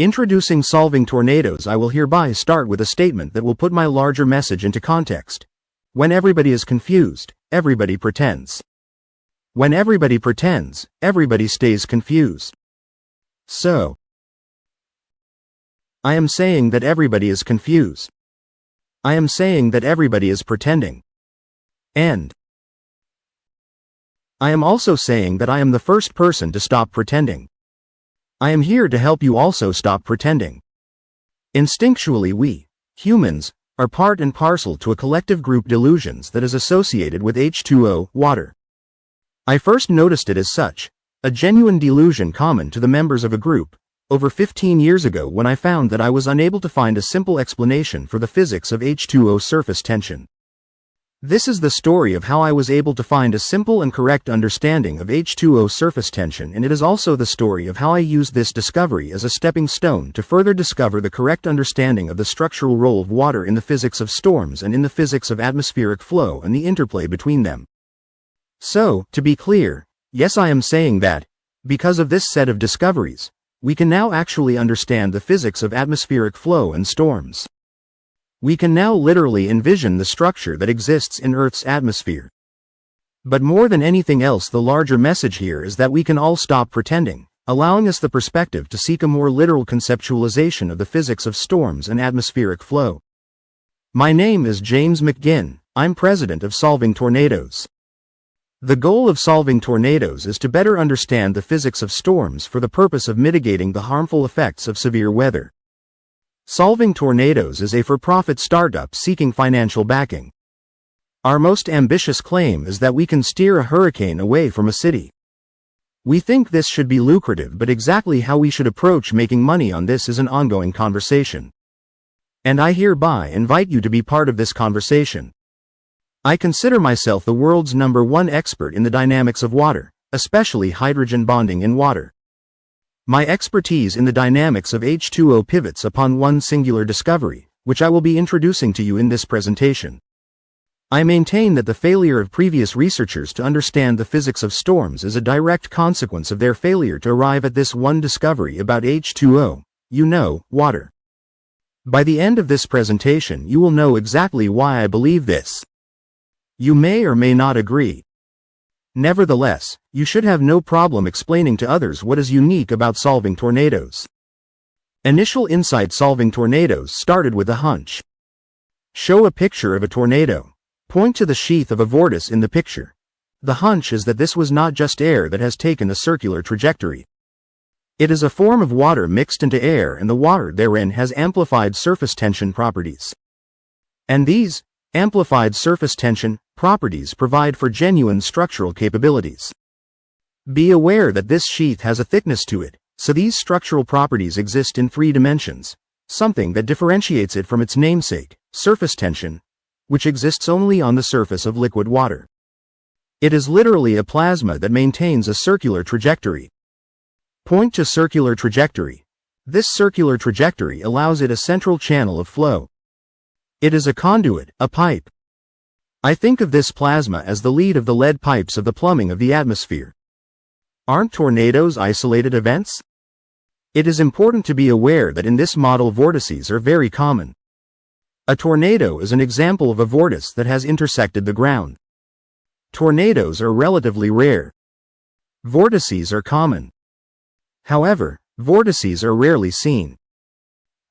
Introducing Solving Tornadoes, I will hereby start with a statement that will put my larger message into context. When everybody is confused, everybody pretends. When everybody pretends, everybody stays confused. So, I am saying that everybody is confused. I am saying that everybody is pretending. And I am also saying that I am the first person to stop pretending. I am here to help you also stop pretending. Instinctually we, humans, are part and parcel to a collective group delusions that is associated with H2O, water. I first noticed it as such, a genuine delusion common to the members of a group, over 15 years ago when I found that I was unable to find a simple explanation for the physics of H2O surface tension. This is the story of how I was able to find a simple and correct understanding of H2O surface tension, and it is also the story of how I used this discovery as a stepping stone to further discover the correct understanding of the structural role of water in the physics of storms and in the physics of atmospheric flow and the interplay between them. So, to be clear, yes, I am saying that, because of this set of discoveries, we can now actually understand the physics of atmospheric flow and storms. We can now literally envision the structure that exists in Earth's atmosphere. But more than anything else, the larger message here is that we can all stop pretending, allowing us the perspective to seek a more literal conceptualization of the physics of storms and atmospheric flow. My name is James McGinn. I'm president of Solving Tornadoes. The goal of Solving Tornadoes is to better understand the physics of storms for the purpose of mitigating the harmful effects of severe weather. Solving Tornadoes is a for-profit startup seeking financial backing. Our most ambitious claim is that we can steer a hurricane away from a city. We think this should be lucrative, but exactly how we should approach making money on this is an ongoing conversation. And I hereby invite you to be part of this conversation. I consider myself the world's #1 expert in the dynamics of water, especially hydrogen bonding in water. My expertise in the dynamics of H2O pivots upon one singular discovery, which I will be introducing to you in this presentation. I maintain that the failure of previous researchers to understand the physics of storms is a direct consequence of their failure to arrive at this one discovery about H2O, water. By the end of this presentation, you will know exactly why I believe this. You may or may not agree. Nevertheless, you should have no problem explaining to others what is unique about Solving Tornadoes. Initial insight: Solving Tornadoes started with a hunch. Show a picture of a tornado. Point to the sheath of a vortice in the picture. The hunch is that this was not just air that has taken a circular trajectory. It is a form of water mixed into air, and the water therein has amplified surface tension properties. And these amplified surface tension properties provide for genuine structural capabilities. Be aware that this sheath has a thickness to it, so these structural properties exist in 3 dimensions, something that differentiates it from its namesake, surface tension, which exists only on the surface of liquid water. It is literally a plasma that maintains a circular trajectory. Point to circular trajectory. This circular trajectory allows it a central channel of flow. It is a conduit, a pipe. I think of this plasma as the lead of the lead pipes of the plumbing of the atmosphere. Aren't tornadoes isolated events? It is important to be aware that in this model vortices are very common. A tornado is an example of a vortice that has intersected the ground. Tornadoes are relatively rare. Vortices are common. However, vortices are rarely seen.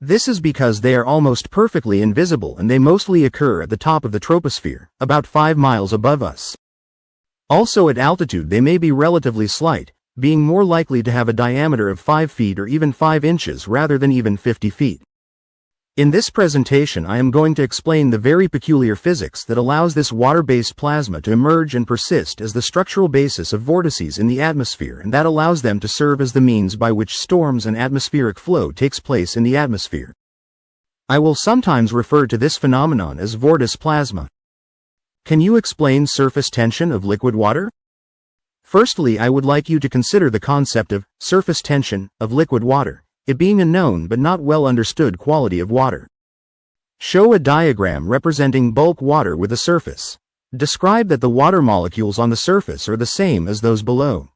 This is because they are almost perfectly invisible, and they mostly occur at the top of the troposphere, about 5 miles above us. Also at altitude they may be relatively slight, being more likely to have a diameter of 5 feet or even 5 inches rather than even 50 feet. In this presentation I am going to explain the very peculiar physics that allows this water-based plasma to emerge and persist as the structural basis of vortices in the atmosphere, and that allows them to serve as the means by which storms and atmospheric flow takes place in the atmosphere. I will sometimes refer to this phenomenon as vortice plasma. Can you explain surface tension of liquid water? Firstly, I would like you to consider the concept of surface tension of liquid water, it being a known but not well understood quality of water. Show a diagram representing bulk water with a surface. Describe that the water molecules on the surface are the same as those below.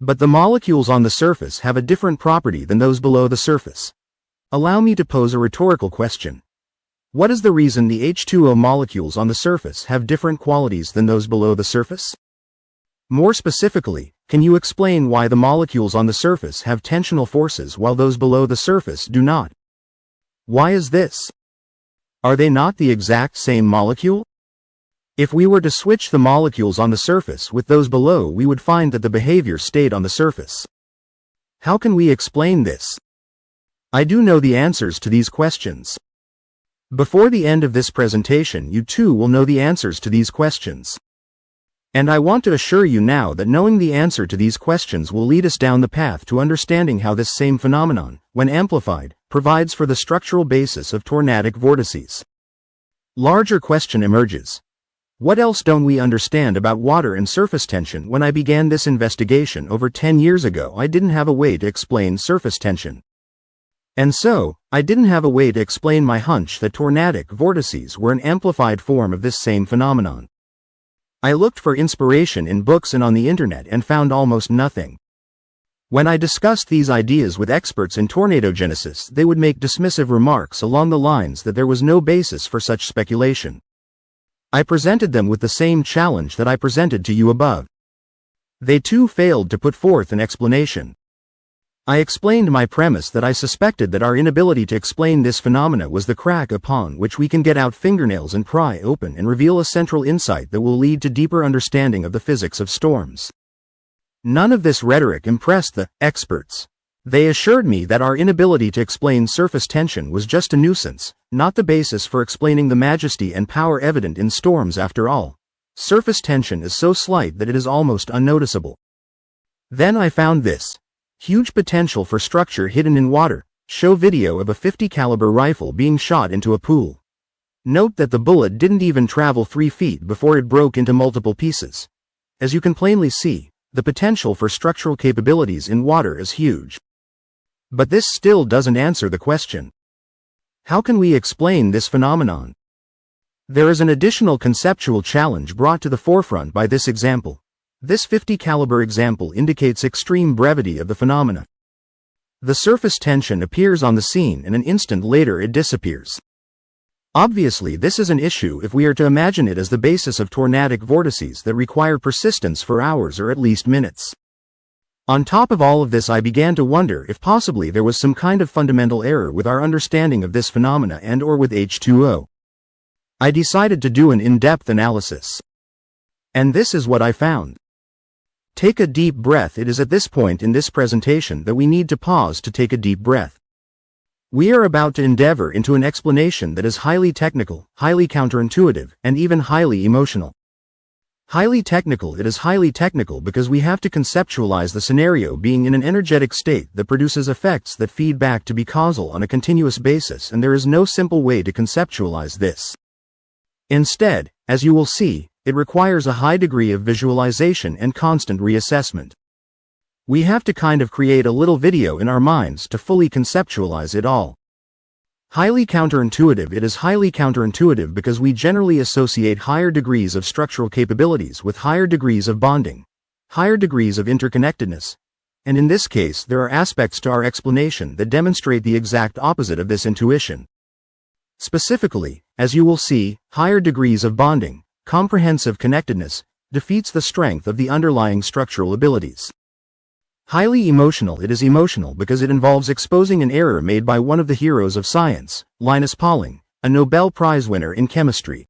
But the molecules on the surface have a different property than those below the surface. Allow me to pose a rhetorical question. What is the reason the H2O molecules on the surface have different qualities than those below the surface? More specifically, can you explain why the molecules on the surface have tensional forces while those below the surface do not? Why is this? Are they not the exact same molecule? If we were to switch the molecules on the surface with those below, we would find that the behavior stayed on the surface. How can we explain this? I do know the answers to these questions. Before the end of this presentation, you too will know the answers to these questions. And I want to assure you now that knowing the answer to these questions will lead us down the path to understanding how this same phenomenon, when amplified, provides for the structural basis of tornadic vortices. Larger question emerges. What else don't we understand about water and surface tension? When I began this investigation over 10 years ago, I didn't have a way to explain surface tension. And so, I didn't have a way to explain my hunch that tornadic vortices were an amplified form of this same phenomenon. I looked for inspiration in books and on the internet and found almost nothing. When I discussed these ideas with experts in tornadogenesis, they would make dismissive remarks along the lines that there was no basis for such speculation. I presented them with the same challenge that I presented to you above. They too failed to put forth an explanation. I explained my premise that I suspected that our inability to explain this phenomena was the crack upon which we can get out fingernails and pry open and reveal a central insight that will lead to deeper understanding of the physics of storms. None of this rhetoric impressed the experts. They assured me that our inability to explain surface tension was just a nuisance, not the basis for explaining the majesty and power evident in storms after all. Surface tension is so slight that it is almost unnoticeable. Then I found this. Huge potential for structure hidden in water. Show video of a .50 caliber rifle being shot into a pool. Note that the bullet didn't even travel 3 feet before it broke into multiple pieces. As you can plainly see, the potential for structural capabilities in water is huge. But this still doesn't answer the question. How can we explain this phenomenon? There is an additional conceptual challenge brought to the forefront by this example. This .50 caliber example indicates extreme brevity of the phenomena. The surface tension appears on the scene and an instant later it disappears. Obviously, this is an issue if we are to imagine it as the basis of tornadic vortices that require persistence for hours or at least minutes. On top of all of this, I began to wonder if possibly there was some kind of fundamental error with our understanding of this phenomena and/or with H2O. I decided to do an in-depth analysis. And this is what I found. Take a deep breath. It is at this point in this presentation that we need to pause to take a deep breath. We are about to endeavor into an explanation that is highly technical, highly counterintuitive, and even highly emotional. Highly technical. It is highly technical because we have to conceptualize the scenario being in an energetic state that produces effects that feed back to be causal on a continuous basis, and there is no simple way to conceptualize this. Instead, as you will see, it requires a high degree of visualization and constant reassessment. We have to kind of create a little video in our minds to fully conceptualize it all. Highly counterintuitive. It is highly counterintuitive because we generally associate higher degrees of structural capabilities with higher degrees of bonding, higher degrees of interconnectedness, and in this case there are aspects to our explanation that demonstrate the exact opposite of this intuition. Specifically, as you will see, higher degrees of bonding, comprehensive connectedness, defeats the strength of the underlying structural abilities. Highly emotional. It is emotional because it involves exposing an error made by one of the heroes of science, Linus Pauling, a Nobel Prize winner in chemistry.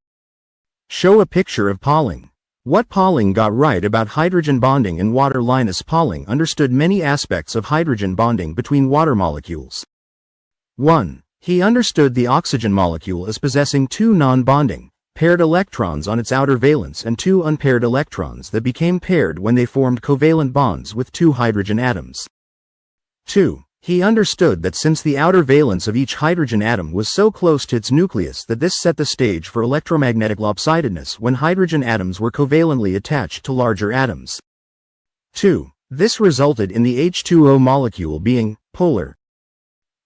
Show a picture of Pauling. What Pauling got right about hydrogen bonding in water. Linus Pauling understood many aspects of hydrogen bonding between water molecules. 1. He understood the oxygen molecule as possessing 2 non-bonding, paired electrons on its outer valence and 2 unpaired electrons that became paired when they formed covalent bonds with 2 hydrogen atoms. 2. He understood that since the outer valence of each hydrogen atom was so close to its nucleus that this set the stage for electromagnetic lopsidedness when hydrogen atoms were covalently attached to larger atoms. 2. This resulted in the H2O molecule being polar.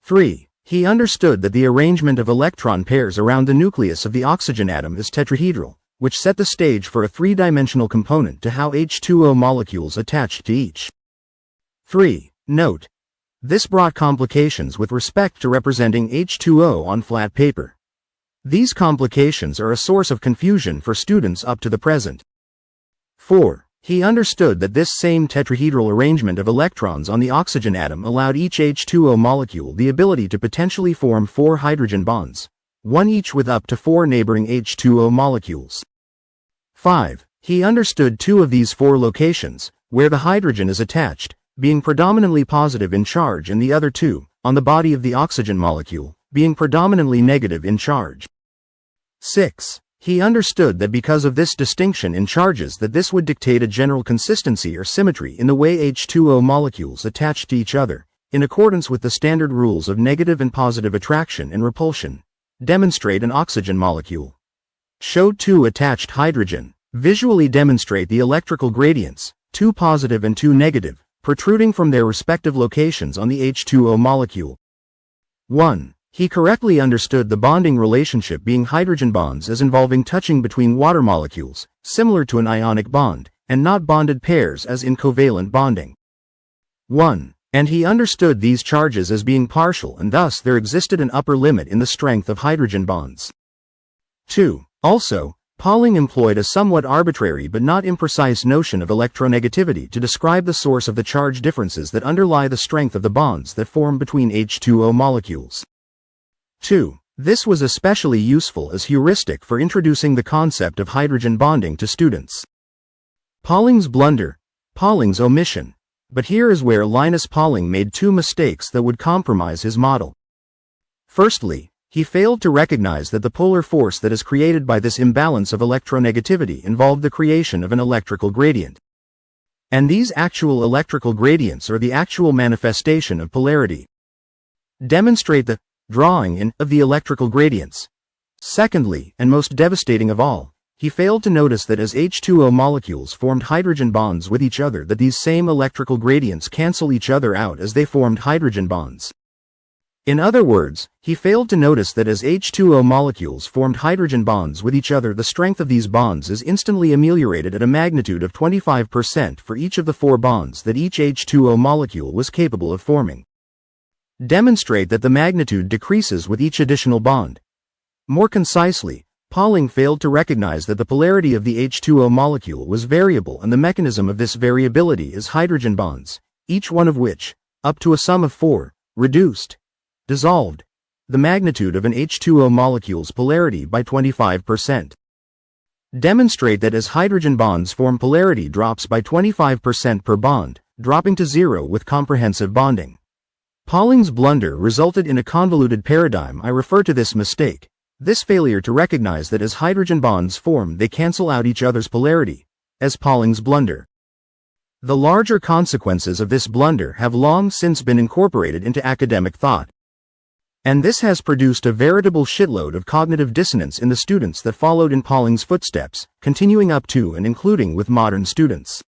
3. He understood that the arrangement of electron pairs around the nucleus of the oxygen atom is tetrahedral, which set the stage for a 3-dimensional component to how H2O molecules attached to each. 3. Note. This brought complications with respect to representing H2O on flat paper. These complications are a source of confusion for students up to the present. 4. He understood that this same tetrahedral arrangement of electrons on the oxygen atom allowed each H2O molecule the ability to potentially form 4 hydrogen bonds, one each with up to 4 neighboring H2O molecules. 5. He understood 2 of these 4 locations, where the hydrogen is attached, being predominantly positive in charge, and the other 2, on the body of the oxygen molecule, being predominantly negative in charge. 6. He understood that because of this distinction in charges that this would dictate a general consistency or symmetry in the way H2O molecules attach to each other, in accordance with the standard rules of negative and positive attraction and repulsion. Demonstrate an oxygen molecule. Show 2 attached hydrogen. Visually demonstrate the electrical gradients, 2 positive and 2 negative, protruding from their respective locations on the H2O molecule. 1. He correctly understood the bonding relationship being hydrogen bonds as involving touching between water molecules, similar to an ionic bond, and not bonded pairs as in covalent bonding. 1. And he understood these charges as being partial, and thus there existed an upper limit in the strength of hydrogen bonds. 2. Also, Pauling employed a somewhat arbitrary but not imprecise notion of electronegativity to describe the source of the charge differences that underlie the strength of the bonds that form between H2O molecules. 2. This was especially useful as heuristic for introducing the concept of hydrogen bonding to students. Pauling's blunder, Pauling's omission. But here is where Linus Pauling made 2 mistakes that would compromise his model. Firstly, he failed to recognize that the polar force that is created by this imbalance of electronegativity involved the creation of an electrical gradient. And these actual electrical gradients are the actual manifestation of polarity. Demonstrate the drawing in of the electrical gradients. Secondly, and most devastating of all, he failed to notice that as H2O molecules formed hydrogen bonds with each other, that these same electrical gradients cancel each other out as they formed hydrogen bonds. In other words, he failed to notice that as H2O molecules formed hydrogen bonds with each other, the strength of these bonds is instantly ameliorated at a magnitude of 25% for each of the 4 bonds that each H2O molecule was capable of forming. Demonstrate that the magnitude decreases with each additional bond. More concisely, Pauling failed to recognize that the polarity of the H2O molecule was variable, and the mechanism of this variability is hydrogen bonds, each one of which, up to a sum of 4, reduced, dissolved, the magnitude of an H2O molecule's polarity by 25%. Demonstrate that as hydrogen bonds form, polarity drops by 25% per bond, dropping to 0 with comprehensive bonding. Pauling's blunder resulted in a convoluted paradigm. I refer to this mistake, this failure to recognize that as hydrogen bonds form, they cancel out each other's polarity, as Pauling's blunder. The larger consequences of this blunder have long since been incorporated into academic thought. And this has produced a veritable shitload of cognitive dissonance in the students that followed in Pauling's footsteps, continuing up to and including with modern students.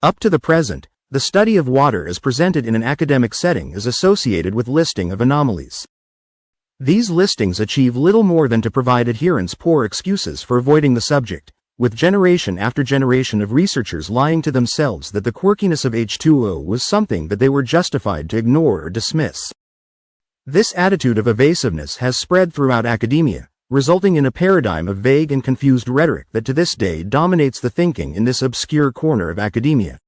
Up to the present, the study of water as presented in an academic setting is associated with listing of anomalies. These listings achieve little more than to provide adherents poor excuses for avoiding the subject, with generation after generation of researchers lying to themselves that the quirkiness of H2O was something that they were justified to ignore or dismiss. This attitude of evasiveness has spread throughout academia, resulting in a paradigm of vague and confused rhetoric that to this day dominates the thinking in this obscure corner of academia.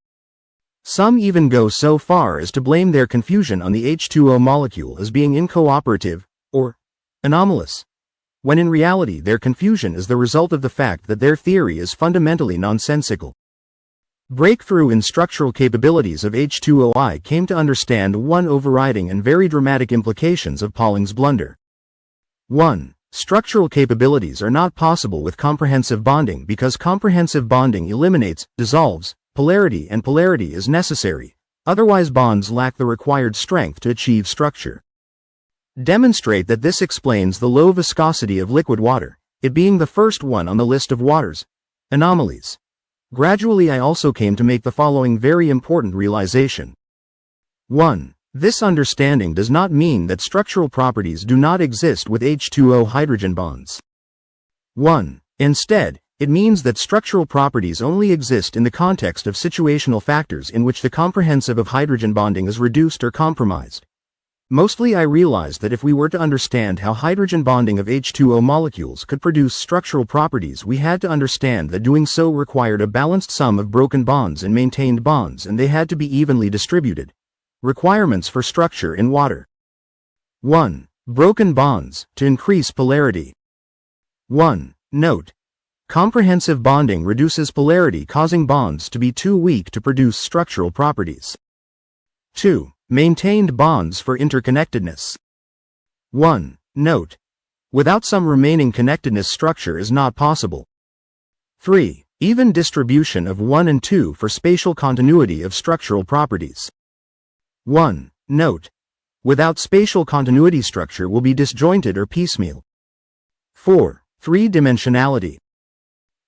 Some even go so far as to blame their confusion on the H2O molecule as being incooperative, or anomalous, when in reality their confusion is the result of the fact that their theory is fundamentally nonsensical. Breakthrough in structural capabilities of H2OI came to understand one overriding and very dramatic implications of Pauling's blunder. 1. Structural capabilities are not possible with comprehensive bonding because comprehensive bonding eliminates, dissolves, polarity, and polarity is necessary, otherwise bonds lack the required strength to achieve structure. Demonstrate that this explains the low viscosity of liquid water, it being the first one on the list of water's anomalies. Gradually I also came to make the following very important realization. 1. This understanding does not mean that structural properties do not exist with H2O hydrogen bonds. 1. Instead, It means that structural properties only exist in the context of situational factors in which the comprehensive of hydrogen bonding is reduced or compromised. Mostly I realized that if we were to understand how hydrogen bonding of H2O molecules could produce structural properties, we had to understand that doing so required a balanced sum of broken bonds and maintained bonds, and they had to be evenly distributed. Requirements for structure in water. 1. Broken bonds, to increase polarity. 1. Note: comprehensive bonding reduces polarity, causing bonds to be too weak to produce structural properties. 2. Maintained bonds for interconnectedness. 1. Note: without some remaining connectedness, structure is not possible. 3. Even distribution of 1 and 2 for spatial continuity of structural properties. 1. Note: without spatial continuity, structure will be disjointed or piecemeal. 4. Three-dimensionality.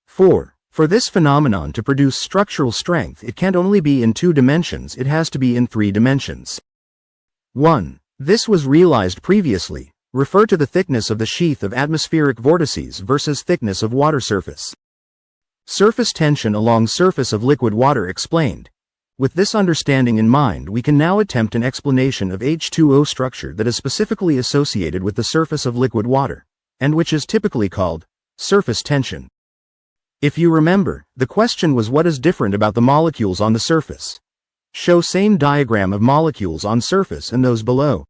4. For this phenomenon to produce structural strength, it can't only be in 2 dimensions, it has to be in 3 dimensions. 1. This was realized previously. Refer to the thickness of the sheath of atmospheric vortices versus thickness of water surface. Surface tension along surface of liquid water explained. With this understanding in mind, we can now attempt an explanation of H2O structure that is specifically associated with the surface of liquid water, and which is typically called surface tension. If you remember, the question was what is different about the molecules on the surface. Show same diagram of molecules on surface and those below.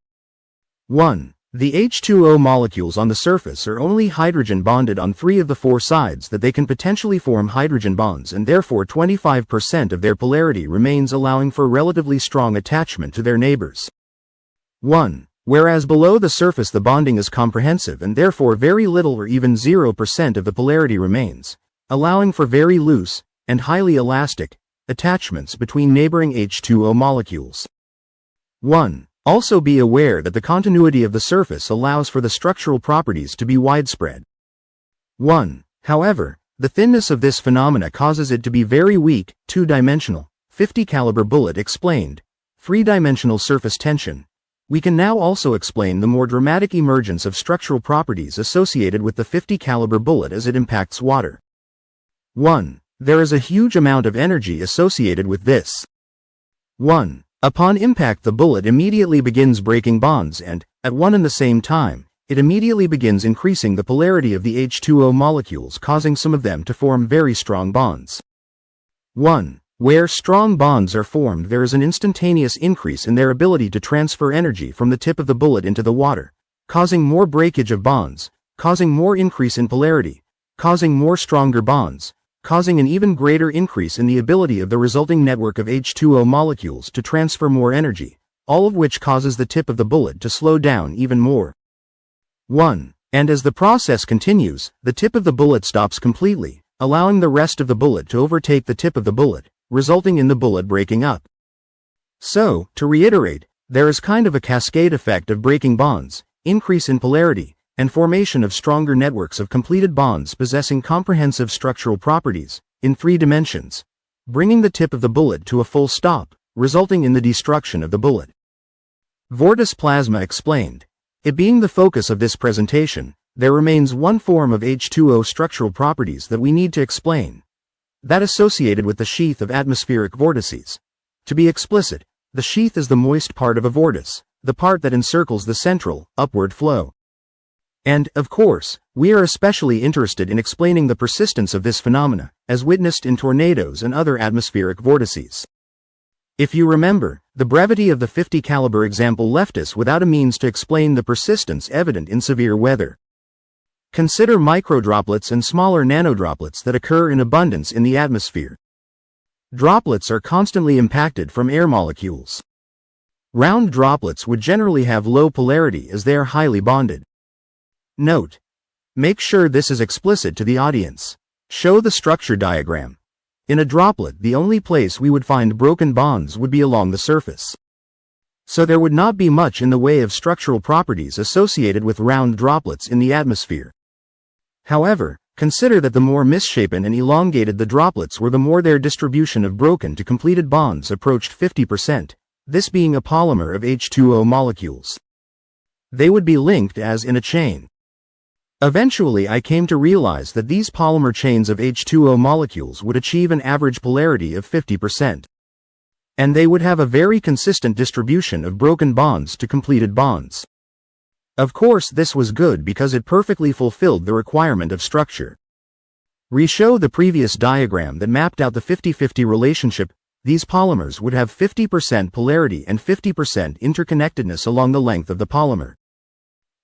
1. The H2O molecules on the surface are only hydrogen bonded on 3 of the 4 sides that they can potentially form hydrogen bonds, and therefore 25% of their polarity remains, allowing for relatively strong attachment to their neighbors. 1. Whereas below the surface the bonding is comprehensive and therefore very little or even 0% of the polarity remains, allowing for very loose, and highly elastic, attachments between neighboring H2O molecules. 1. Also be aware that the continuity of the surface allows for the structural properties to be widespread. 1. However, the thinness of this phenomena causes it to be very weak, 2-dimensional, 50 caliber bullet explained, 3-dimensional surface tension. We can now also explain the more dramatic emergence of structural properties associated with the 50 caliber bullet as it impacts water. 1. There is a huge amount of energy associated with this. 1. Upon impact the bullet immediately begins breaking bonds and, at one and the same time, it immediately begins increasing the polarity of the H2O molecules, causing some of them to form very strong bonds. 1. Where strong bonds are formed, there is an instantaneous increase in their ability to transfer energy from the tip of the bullet into the water, causing more breakage of bonds, causing more increase in polarity, causing more stronger bonds, causing an even greater increase in the ability of the resulting network of H2O molecules to transfer more energy, all of which causes the tip of the bullet to slow down even more. 1. And as the process continues, the tip of the bullet stops completely, allowing the rest of the bullet to overtake the tip of the bullet, resulting in the bullet breaking up. So, to reiterate, there is kind of a cascade effect of breaking bonds, increase in polarity, and formation of stronger networks of completed bonds possessing comprehensive structural properties, in 3 dimensions, bringing the tip of the bullet to a full stop, resulting in the destruction of the bullet. Vortis plasma explained. It being the focus of this presentation, there remains one form of H2O structural properties that we need to explain. That associated with the sheath of atmospheric vortices. To be explicit, the sheath is the moist part of a vortice, the part that encircles the central, upward flow. And, of course, we are especially interested in explaining the persistence of this phenomena, as witnessed in tornadoes and other atmospheric vortices. If you remember, the brevity of the 50 caliber example left us without a means to explain the persistence evident in severe weather. Consider microdroplets and smaller nanodroplets that occur in abundance in the atmosphere. Droplets are constantly impacted from air molecules. Round droplets would generally have low polarity as they are highly bonded. Note: make sure this is explicit to the audience. Show the structure diagram. In a droplet, the only place we would find broken bonds would be along the surface. So there would not be much in the way of structural properties associated with round droplets in the atmosphere. However, consider that the more misshapen and elongated the droplets were, the more their distribution of broken to completed bonds approached 50%, this being a polymer of H2O molecules. They would be linked as in a chain. Eventually I came to realize that these polymer chains of H2O molecules would achieve an average polarity of 50%. And they would have a very consistent distribution of broken bonds to completed bonds. Of course this was good because it perfectly fulfilled the requirement of structure. Re-show the previous diagram that mapped out the 50-50 relationship. These polymers would have 50% polarity and 50% interconnectedness along the length of the polymer.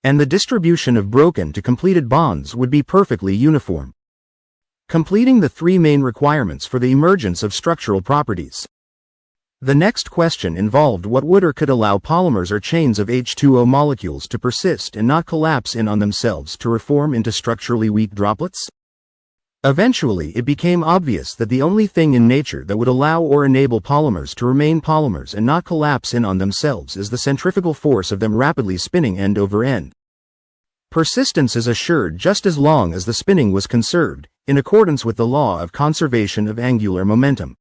And the distribution of broken to completed bonds would be perfectly uniform, completing the three main requirements for the emergence of structural properties. The next question involved what would or could allow polymers or chains of H2O molecules to persist and not collapse in on themselves to reform into structurally weak droplets? Eventually it became obvious that the only thing in nature that would allow or enable polymers to remain polymers and not collapse in on themselves is the centrifugal force of them rapidly spinning end over end. Persistence is assured just as long as the spinning was conserved, in accordance with the law of conservation of angular momentum.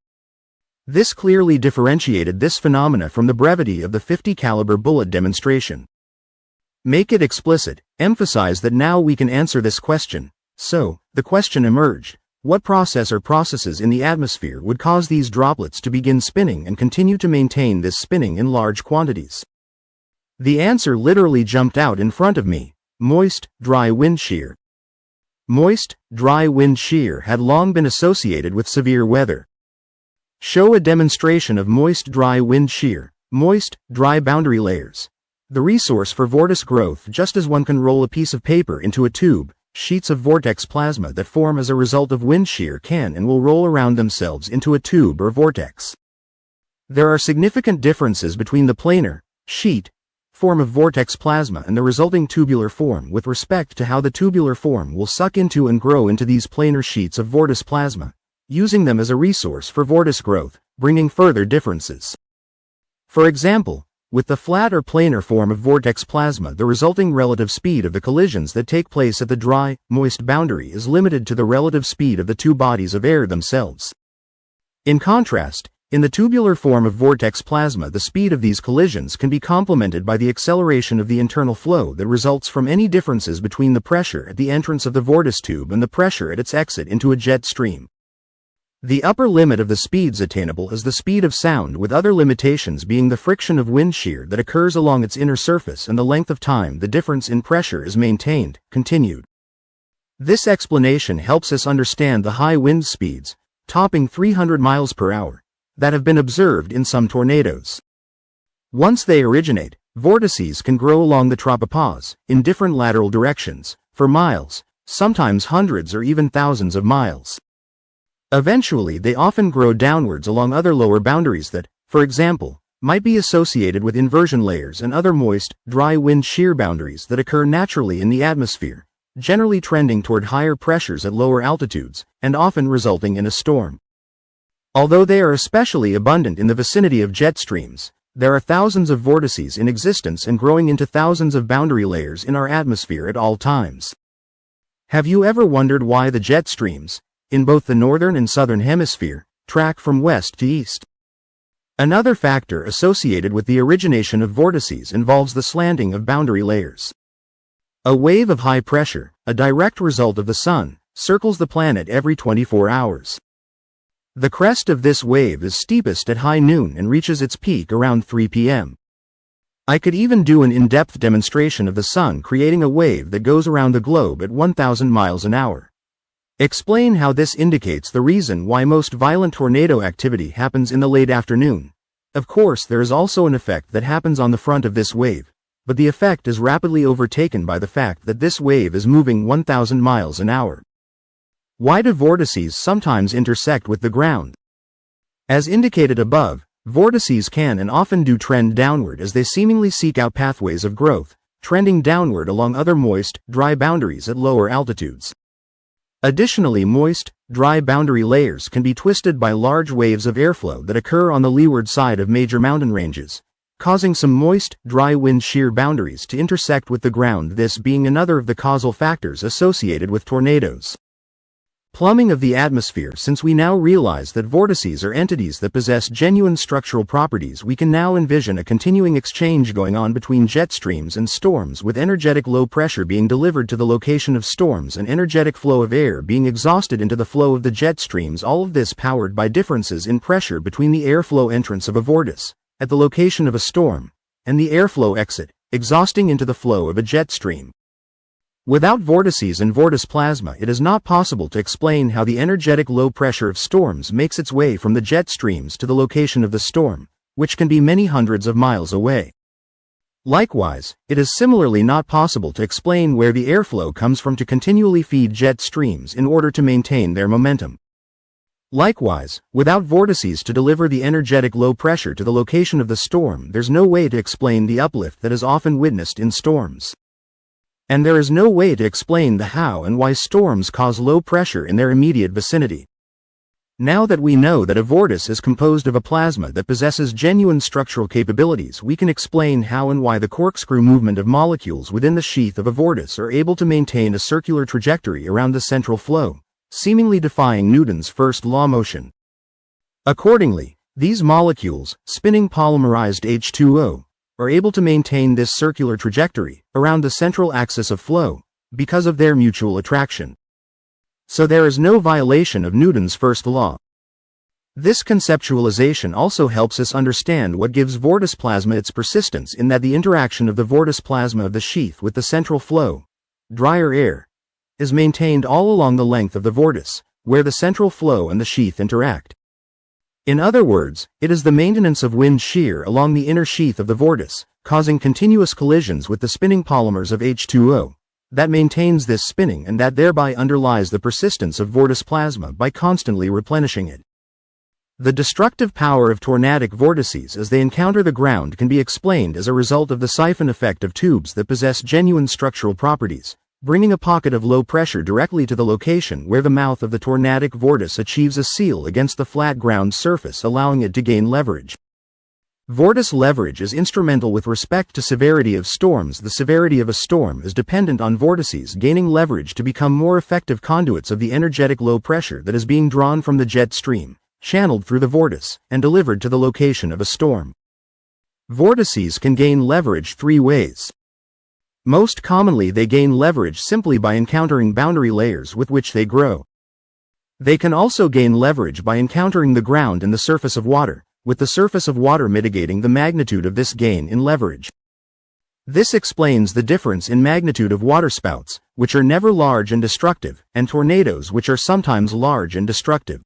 This clearly differentiated this phenomena from the brevity of the 50 caliber bullet demonstration. Make it explicit, emphasize that now we can answer this question. So, the question emerged, what process or processes in the atmosphere would cause these droplets to begin spinning and continue to maintain this spinning in large quantities? The answer literally jumped out in front of me: moist, dry wind shear. Moist, dry wind shear had long been associated with severe weather. Show a demonstration of moist, dry wind shear, moist, dry boundary layers. The resource for vortice growth, just as one can roll a piece of paper into a tube. Sheets of vortex plasma that form as a result of wind shear can and will roll around themselves into a tube or vortex. There are significant differences between the planar, sheet, form of vortex plasma and the resulting tubular form with respect to how the tubular form will suck into and grow into these planar sheets of vortice plasma, using them as a resource for vortice growth, bringing further differences. For example, with the flat or planar form of vortex plasma, the resulting relative speed of the collisions that take place at the dry, moist boundary is limited to the relative speed of the two bodies of air themselves. In contrast, in the tubular form of vortex plasma, the speed of these collisions can be complemented by the acceleration of the internal flow that results from any differences between the pressure at the entrance of the vortice tube and the pressure at its exit into a jet stream. The upper limit of the speeds attainable is the speed of sound, with other limitations being the friction of wind shear that occurs along its inner surface and the length of time the difference in pressure is maintained. Continued. This explanation helps us understand the high wind speeds, topping 300 miles per hour, that have been observed in some tornadoes. Once they originate, vortices can grow along the tropopause, in different lateral directions, for miles, sometimes hundreds or even thousands of miles. Eventually they often grow downwards along other lower boundaries that, for example, might be associated with inversion layers and other moist, dry wind shear boundaries that occur naturally in the atmosphere, generally trending toward higher pressures at lower altitudes, and often resulting in a storm. Although they are especially abundant in the vicinity of jet streams, there are thousands of vortices in existence and growing into thousands of boundary layers in our atmosphere at all times. Have you ever wondered why the jet streams, in both the northern and southern hemisphere, track from west to east? Another factor associated with the origination of vortices involves the slanting of boundary layers. A wave of high pressure, a direct result of the sun, circles the planet every 24 hours. The crest of this wave is steepest at high noon and reaches its peak around 3 p.m. I could even do an in-depth demonstration of the sun creating a wave that goes around the globe at 1,000 miles an hour. Explain how this indicates the reason why most violent tornado activity happens in the late afternoon. Of course, there is also an effect that happens on the front of this wave, but the effect is rapidly overtaken by the fact that this wave is moving 1,000 miles an hour. Why do vortices sometimes intersect with the ground? As indicated above, vortices can and often do trend downward as they seemingly seek out pathways of growth, trending downward along other moist, dry boundaries at lower altitudes. Additionally, moist, dry boundary layers can be twisted by large waves of airflow that occur on the leeward side of major mountain ranges, causing some moist, dry wind shear boundaries to intersect with the ground, this being another of the causal factors associated with tornadoes. Plumbing of the atmosphere. Since we now realize that vortices are entities that possess genuine structural properties, we can now envision a continuing exchange going on between jet streams and storms, with energetic low pressure being delivered to the location of storms and energetic flow of air being exhausted into the flow of the jet streams, all of this powered by differences in pressure between the airflow entrance of a vortice, at the location of a storm, and the airflow exit, exhausting into the flow of a jet stream. Without vortices and vortice plasma, it is not possible to explain how the energetic low pressure of storms makes its way from the jet streams to the location of the storm, which can be many hundreds of miles away. Likewise, it is similarly not possible to explain where the airflow comes from to continually feed jet streams in order to maintain their momentum. Likewise, without vortices to deliver the energetic low pressure to the location of the storm, there's no way to explain the uplift that is often witnessed in storms. And there is no way to explain the how and why storms cause low pressure in their immediate vicinity. Now that we know that a vortice is composed of a plasma that possesses genuine structural capabilities, we can explain how and why the corkscrew movement of molecules within the sheath of a vortice are able to maintain a circular trajectory around the central flow, seemingly defying Newton's first law motion. Accordingly, these molecules, spinning polymerized H2O, are able to maintain this circular trajectory around the central axis of flow because of their mutual attraction. So there is no violation of Newton's first law. This conceptualization also helps us understand what gives vortice plasma its persistence, in that the interaction of the vortice plasma of the sheath with the central flow, drier air, is maintained all along the length of the vortice, where the central flow and the sheath interact. In other words, it is the maintenance of wind shear along the inner sheath of the vortice, causing continuous collisions with the spinning polymers of H2O, that maintains this spinning, and that thereby underlies the persistence of vortice plasma by constantly replenishing it. The destructive power of tornadic vortices as they encounter the ground can be explained as a result of the siphon effect of tubes that possess genuine structural properties, bringing a pocket of low pressure directly to the location where the mouth of the tornadic vortice achieves a seal against the flat ground surface, allowing it to gain leverage. Vortice leverage is instrumental with respect to severity of storms. The severity of a storm is dependent on vortices gaining leverage to become more effective conduits of the energetic low pressure that is being drawn from the jet stream, channeled through the vortice, and delivered to the location of a storm. Vortices can gain leverage three ways. Most commonly, they gain leverage simply by encountering boundary layers with which they grow. They can also gain leverage by encountering the ground and the surface of water, with the surface of water mitigating the magnitude of this gain in leverage. This explains the difference in magnitude of waterspouts, which are never large and destructive, and tornadoes, which are sometimes large and destructive.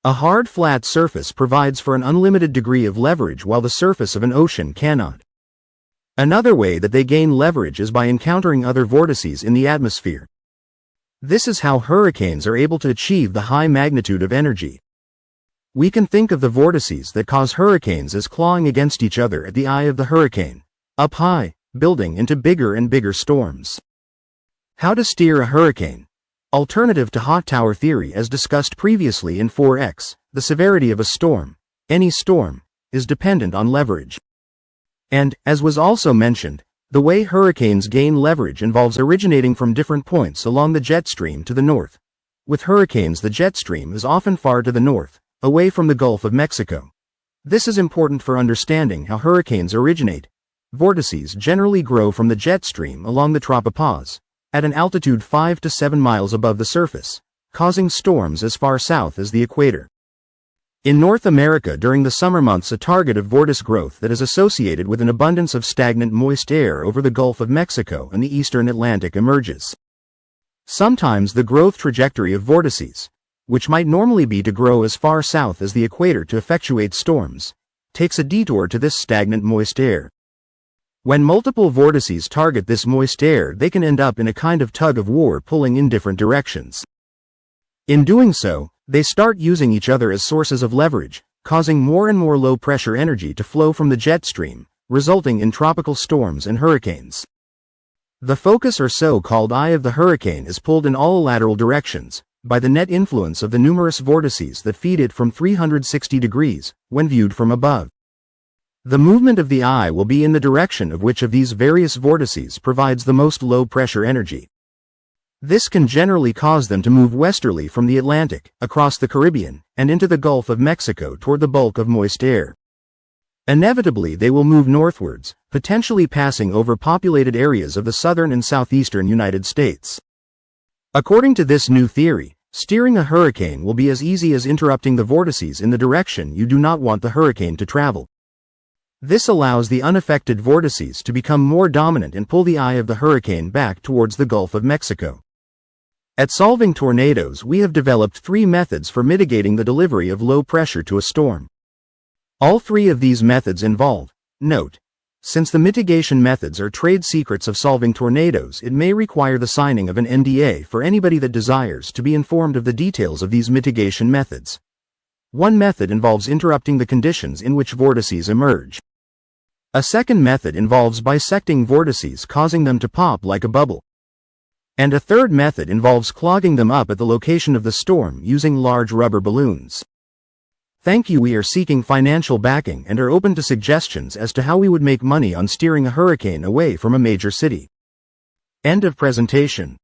A hard flat surface provides for an unlimited degree of leverage, while the surface of an ocean cannot. Another way that they gain leverage is by encountering other vortices in the atmosphere. This is how hurricanes are able to achieve the high magnitude of energy. We can think of the vortices that cause hurricanes as clawing against each other at the eye of the hurricane, up high, building into bigger and bigger storms. How to steer a hurricane? Alternative to hot tower theory, as discussed previously in 4x, the severity of a storm, any storm, is dependent on leverage. And, as was also mentioned, the way hurricanes gain leverage involves originating from different points along the jet stream to the north. With hurricanes, the jet stream is often far to the north, away from the Gulf of Mexico. This is important for understanding how hurricanes originate. Vortices generally grow from the jet stream along the tropopause, at an altitude 5 to 7 miles above the surface, causing storms as far south as the equator. In North America during the summer months, a target of vortice growth that is associated with an abundance of stagnant moist air over the Gulf of Mexico and the eastern Atlantic emerges. Sometimes the growth trajectory of vortices, which might normally be to grow as far south as the equator to effectuate storms, takes a detour to this stagnant moist air. When multiple vortices target this moist air, they can end up in a kind of tug of war, pulling in different directions. In doing so, they start using each other as sources of leverage, causing more and more low-pressure energy to flow from the jet stream, resulting in tropical storms and hurricanes. The focus, or so-called eye of the hurricane, is pulled in all lateral directions by the net influence of the numerous vortices that feed it from 360 degrees when viewed from above. The movement of the eye will be in the direction of which of these various vortices provides the most low-pressure energy. This can generally cause them to move westerly from the Atlantic, across the Caribbean, and into the Gulf of Mexico toward the bulk of moist air. Inevitably they will move northwards, potentially passing over populated areas of the southern and southeastern United States. According to this new theory, steering a hurricane will be as easy as interrupting the vortices in the direction you do not want the hurricane to travel. This allows the unaffected vortices to become more dominant and pull the eye of the hurricane back towards the Gulf of Mexico. At Solving Tornadoes, we have developed 3 methods for mitigating the delivery of low pressure to a storm. All 3 of these methods involve, note, since the mitigation methods are trade secrets of Solving Tornadoes, it may require the signing of an NDA for anybody that desires to be informed of the details of these mitigation methods. One method involves interrupting the conditions in which vortices emerge. A second method involves bisecting vortices, causing them to pop like a bubble. And a third method involves clogging them up at the location of the storm using large rubber balloons. Thank you. We are seeking financial backing and are open to suggestions as to how we would make money on steering a hurricane away from a major city. End of presentation.